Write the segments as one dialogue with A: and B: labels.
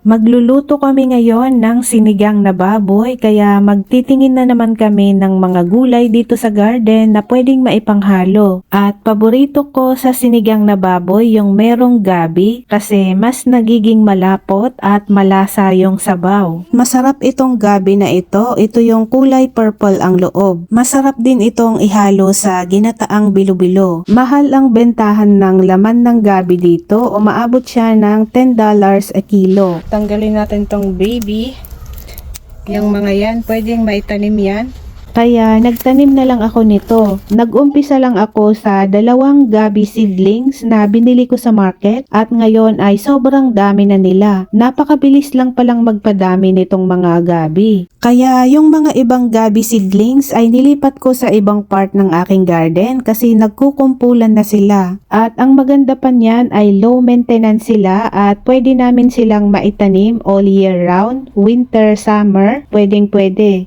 A: Magluluto kami ngayon ng sinigang na baboy kaya magtitingin na naman kami ng mga gulay dito sa garden na pwedeng maipanghalo. At paborito ko sa sinigang na baboy yung merong gabi kasi mas nagiging malapot at malasa yung sabaw. Masarap itong gabi na ito yung kulay purple ang loob. Masarap din itong ihalo sa ginataang bilo-bilo. Mahal ang bentahan ng laman ng gabi dito, umaabot siya ng $10 a kilo. Tanggalin natin tong baby. Yung mga yan, pwedeng maitanim yan. Kaya nagtanim na lang ako nito. Nag-umpisa lang ako sa 2 gabi seedlings na binili ko sa market at ngayon ay sobrang dami na nila. Napakabilis lang palang magpadami nitong mga gabi. Kaya yung mga ibang gabi seedlings ay nilipat ko sa ibang part ng aking garden kasi nagkukumpulan na sila. At ang maganda pa niyan ay low maintenance sila at pwede namin silang maitanim all year round, winter, summer, pwede.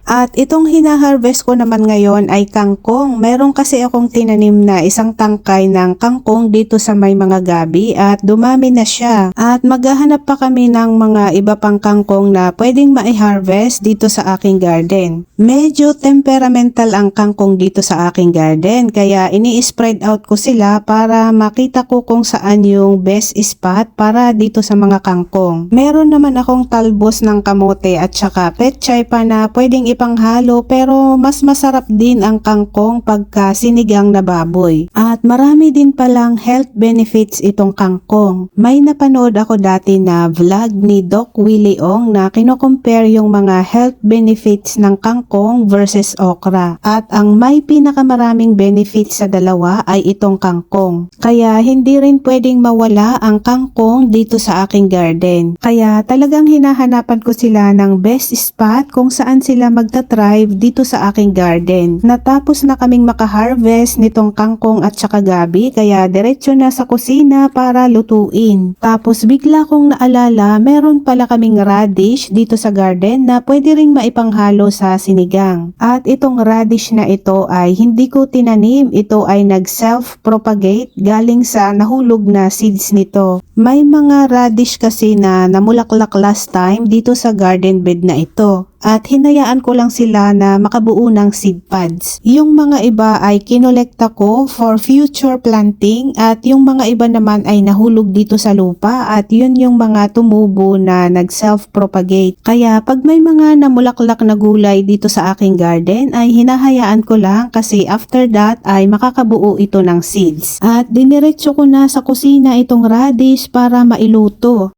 A: At itong hinaharvest ko naman ngayon ay kangkong. Meron kasi akong tinanim na isang tangkay ng kangkong dito sa may mga gabi at dumami na siya. At maghahanap pa kami ng mga iba pang kangkong na pwedeng mai-harvest dito sa aking garden. Medyo temperamental ang kangkong dito sa aking garden kaya ini-spread out ko sila para makita ko kung saan yung best spot para dito sa mga kangkong. Meron naman akong talbos ng kamote at saka petchay pa na pwedeng ipanghalo pero mas masarap din ang kangkong pagka sinigang na baboy. At marami din palang health benefits itong kangkong. May napanood ako dati na vlog ni Doc Willie Ong na kino-compare yung mga health benefits ng kangkong versus okra. At ang may pinakamaraming benefits sa dalawa ay itong kangkong. Kaya hindi rin pwedeng mawala ang kangkong dito sa aking garden. Kaya talagang hinahanapan ko sila ng best spot kung saan sila magta-thrive dito sa aking garden. Natapos na kaming makaharvest nitong kangkong at saka gabi kaya diretso na sa kusina para lutuin. Tapos bigla kong naalala meron pala kaming radish dito sa garden na pwede ring maipanghalo sa sinigang. At itong radish na ito ay hindi ko tinanim, ito ay nag-self-propagate galing sa nahulog na seeds nito. May mga radish kasi na namulaklak last time dito sa garden bed na ito. At hinayaan ko lang sila na makabuo ng seed pods. Yung mga iba ay kinolekta ko for future planting at yung mga iba naman ay nahulog dito sa lupa at yun yung mga tumubo na nag-self-propagate. Kaya pag may mga namulaklak na gulay dito sa aking garden ay hinahayaan ko lang kasi after that ay makakabuo ito ng seeds. At diniretso ko na sa kusina itong radish para mailuto.